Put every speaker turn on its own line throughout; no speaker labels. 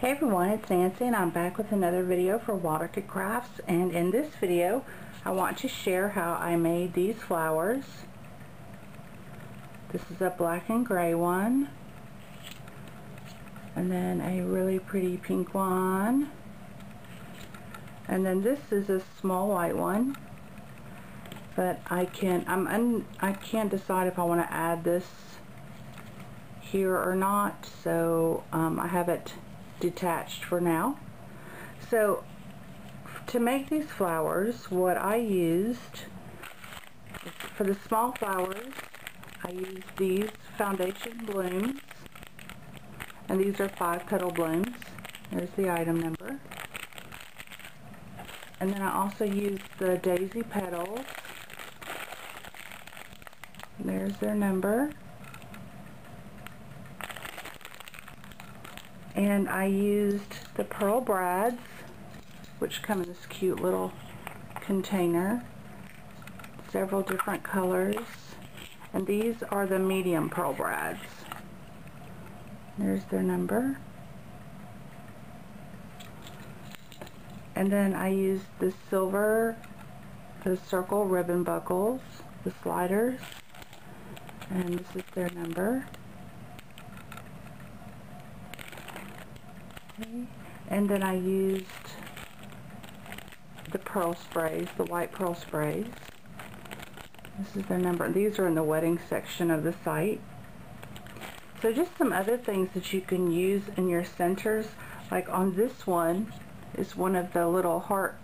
Hey everyone, it's Nancy and I'm back with another video for Waterkit Crafts, and in this video I want to share how I made these flowers. This is a black and gray one, and then a really pretty pink one, and then this is a small white one, but I can't decide if I want to add this here or not, so I have it detached for now. So to make these flowers, what I used for the small flowers, I used these foundation blooms, and these are 5-petal blooms. There's the item number. And then I also used the daisy petals. There's their number. And I used the Pearl Brads, which come in this cute little container, several different colors, and these are the medium Pearl Brads. There's their number. And then I used the silver, the circle ribbon buckles, the sliders, and this is their number. And then I used the pearl sprays, the white pearl sprays. This is their number. These are in the wedding section of the site. So just some other things that you can use in your centers, like on this one is one of the little heart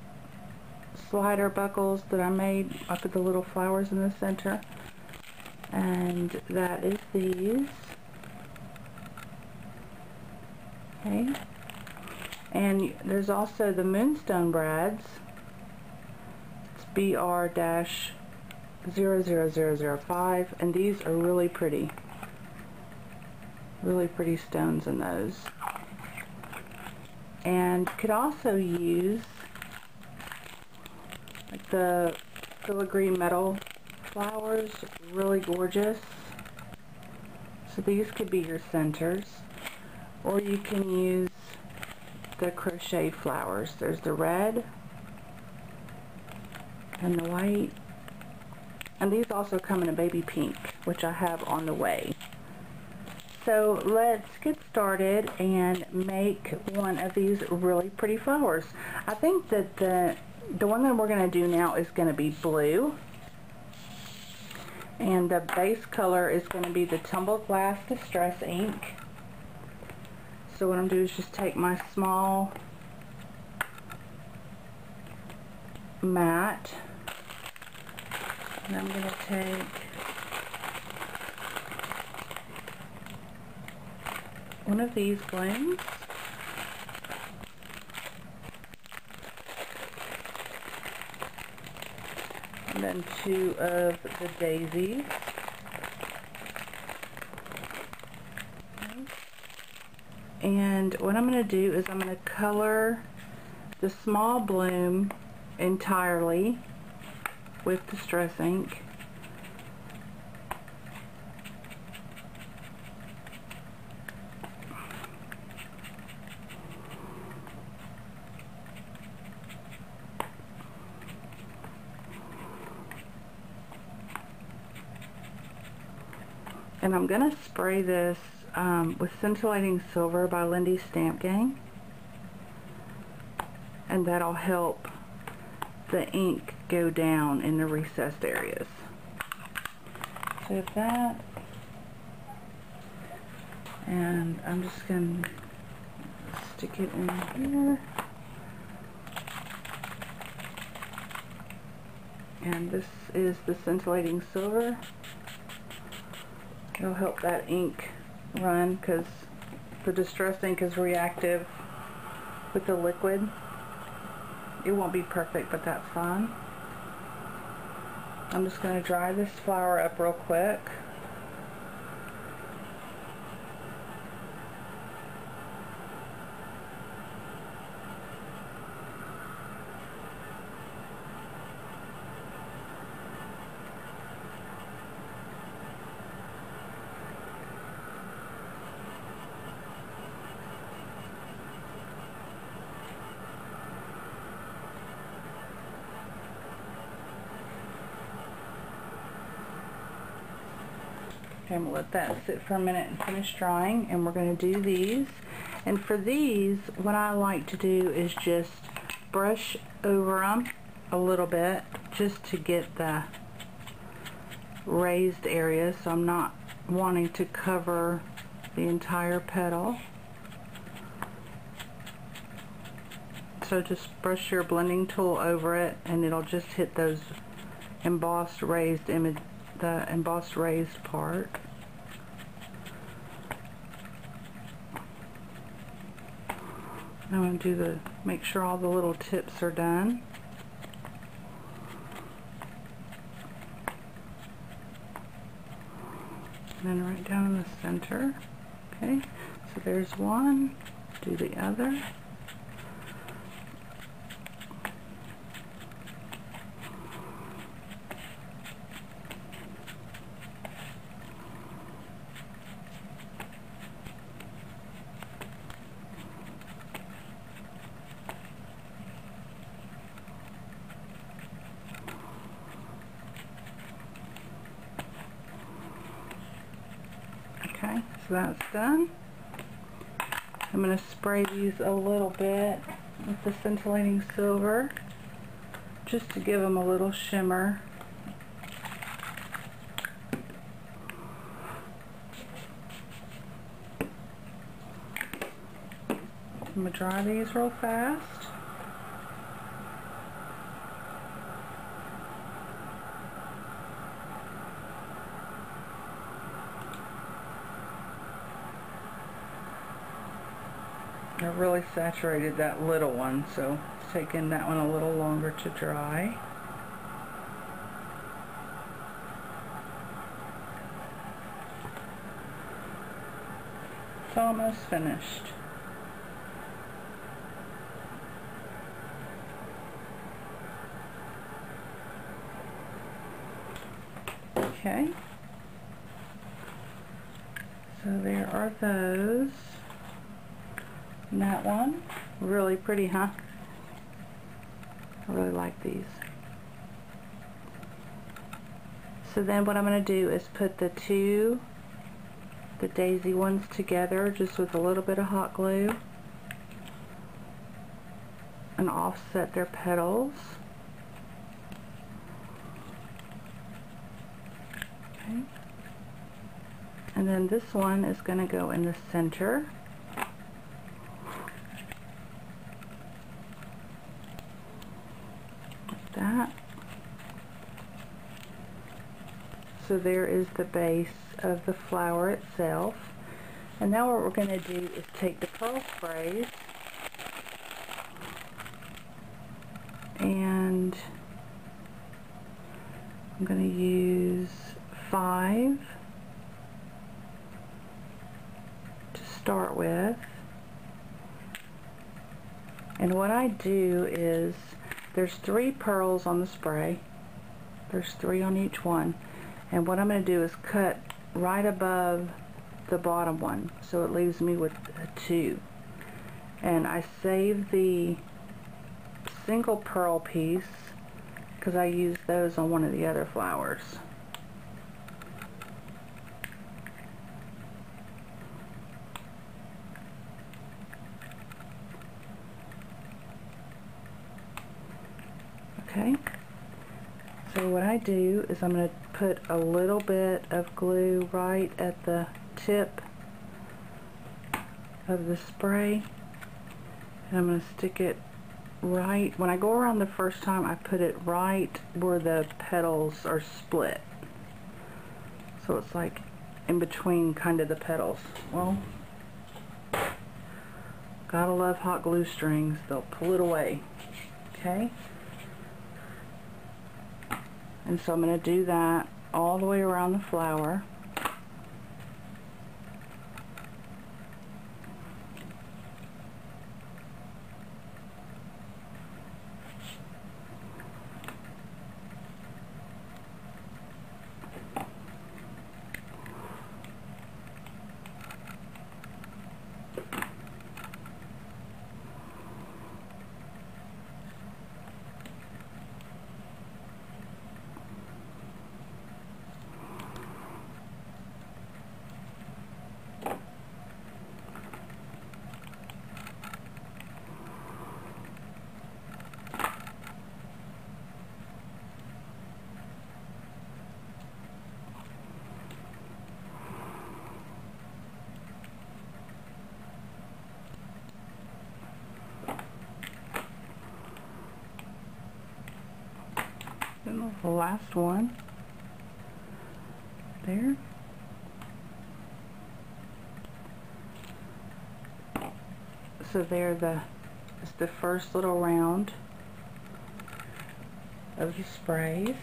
slider buckles that I made. I put the little flowers in the center, and that is these. Okay. And there's also the Moonstone Brads. It's BR-00005, and these are really pretty. Really pretty stones in those. And you could also use like the filigree metal flowers, really gorgeous. So these could be your centers. Or you can use the crochet flowers. There's the red and the white, and these also come in a baby pink, which I have on the way. So let's get started and make one of these really pretty flowers. I think that the one that we're going to do now is going to be blue, and the base color is going to be the Tumbled Glass Distress ink. So what I'm going to do is just take my small mat, and I'm going to take one of these blooms, and then 2 of the daisies. And what I'm going to do is I'm going to color the small bloom entirely with Distress ink. And I'm going to spray this with Scintillating Silver by Lindy Stamp Gang, and that'll help the ink go down in the recessed areas. So that, and I'm just going to stick it in here, and this is the Scintillating Silver. It'll help that ink run, because the Distress ink is reactive with the liquid. It won't be perfect, but that's fine. I'm just going to dry this flower up real quick. Okay, I'm going to let that sit for a minute and finish drying, and we're going to do these. And for these, what I like to do is just brush over them a little bit just to get the raised area, so I'm not wanting to cover the entire petal. So just brush your blending tool over it and it'll just hit those embossed raised image, the embossed raised part. I'm going to do make sure all the little tips are done. And then right down in the center. Okay, so there's one, do the other. Okay, so that's done. I'm going to spray these a little bit with the scintillating silver just to give them a little shimmer. I'm going to dry these real fast. I really saturated that little one, so it's taking that one a little longer to dry. It's almost finished. Okay. So there are those. And that one, really pretty, huh? I really like these. So then what I'm going to do is put the daisy ones together just with a little bit of hot glue and offset their petals. Okay. And then this one is going to go in the center. That. So there is the base of the flower itself. And now what we're going to do is take the pearl sprays and I'm going to use 5 to start with. And what I do is there's 3 pearls on the spray. There's 3 on each one. And what I'm going to do is cut right above the bottom one, so it leaves me with a 2. And I save the single pearl piece because I use those on one of the other flowers. Okay, so what I do is I'm going to put a little bit of glue right at the tip of the spray, and I'm going to stick it right, when I go around the first time, I put it right where the petals are split. So it's like in between kind of the petals. Well, gotta love hot glue strings, they'll pull it away. Okay? And so I'm going to do that all the way around the flower. the last one. There. So there is the first little round of the sprays.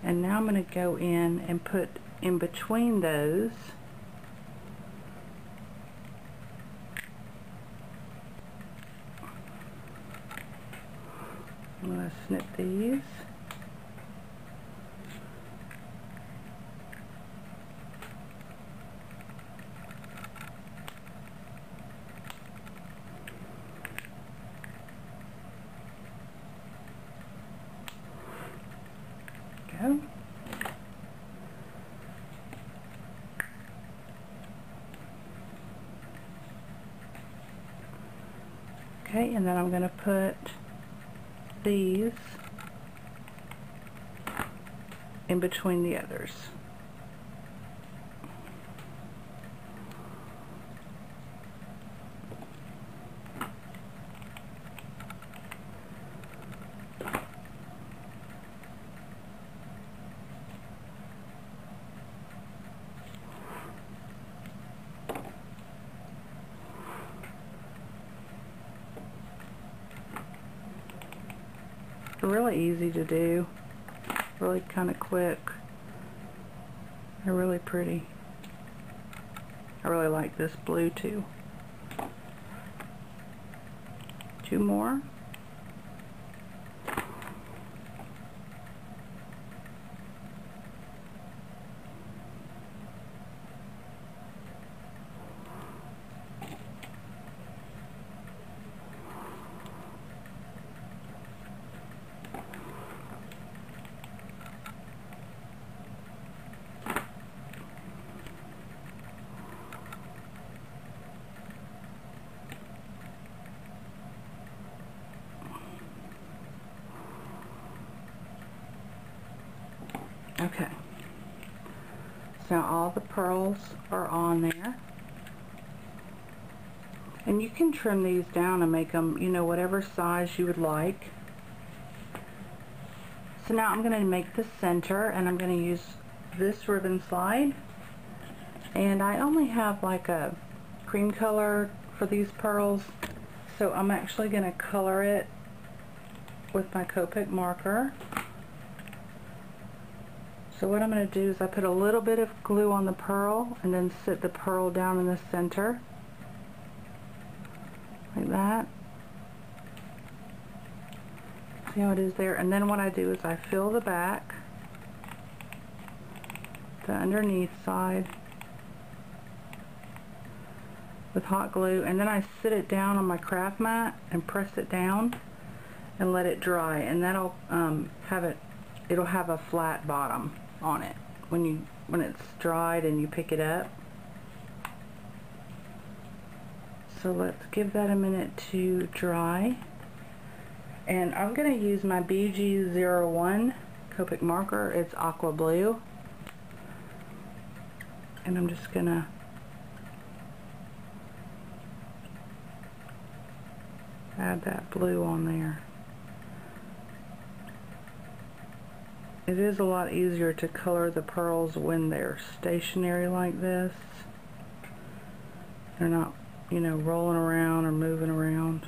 And now I'm going to go in and put in between those I'm going to snip these. Go. Okay, and then I'm going to put these in between the others. Really easy to do, really kind of quick. They're really pretty. I really like this blue too. Two more. Okay, so now all the pearls are on there, and you can trim these down and make them, you know, whatever size you would like. So now I'm going to make the center, and I'm going to use this ribbon slide, and I only have like a cream color for these pearls, so I'm actually going to color it with my Copic marker. So what I'm going to do is I put a little bit of glue on the pearl and then sit the pearl down in the center like that. See how it is there? And then what I do is I fill the back, the underneath side with hot glue, and then I sit it down on my craft mat and press it down and let it dry, and that'll it'll have a flat bottom on it when it's dried and you pick it up. So let's give that a minute to dry, and I'm going to use my BG01 Copic marker. It's aqua blue, and I'm just going to add that blue on there. It is a lot easier to color the pearls when they're stationary like this. They're not, you know, rolling around or moving around.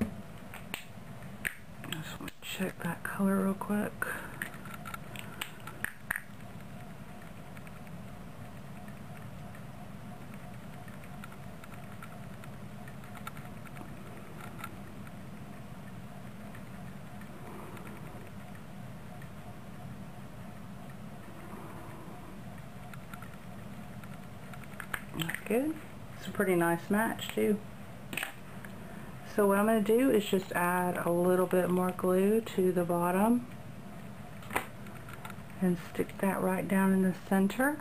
I just want to check that color real quick. That's good. It's a pretty nice match too. So what I'm going to do is just add a little bit more glue to the bottom and stick that right down in the center.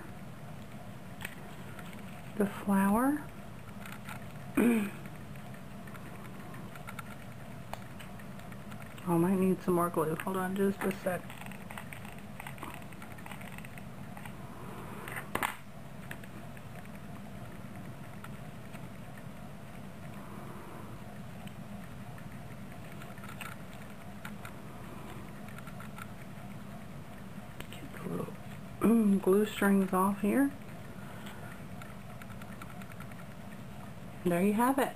The flower. Oh, I might need some more glue. Hold on just a sec. Get the little glue strings off here. There you have it.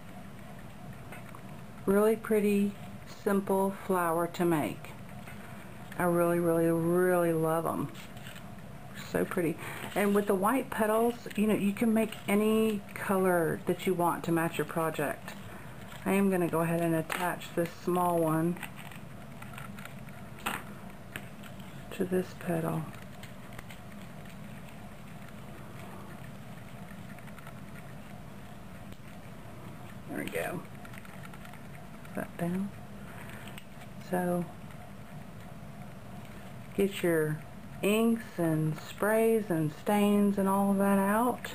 Really pretty, simple flower to make. I really, really, really love them. So pretty. And with the white petals, you know, you can make any color that you want to match your project. I am going to go ahead and attach this small one to this petal. There we go. That down. So get your inks and sprays and stains and all of that out.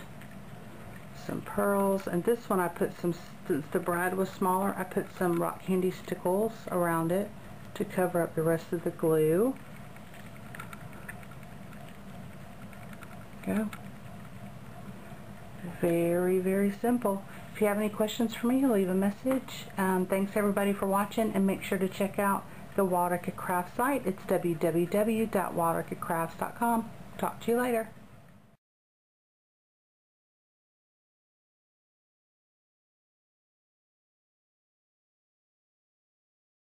Some pearls, and this one I put some, since the brad was smaller, I put some rock candy stickles around it to cover up the rest of the glue. Go. Very, very simple. If you have any questions for me, leave a message. Thanks everybody for watching, and make sure to check out the Waterika Crafts site. It's www.waterikacrafts.com. Talk to you later.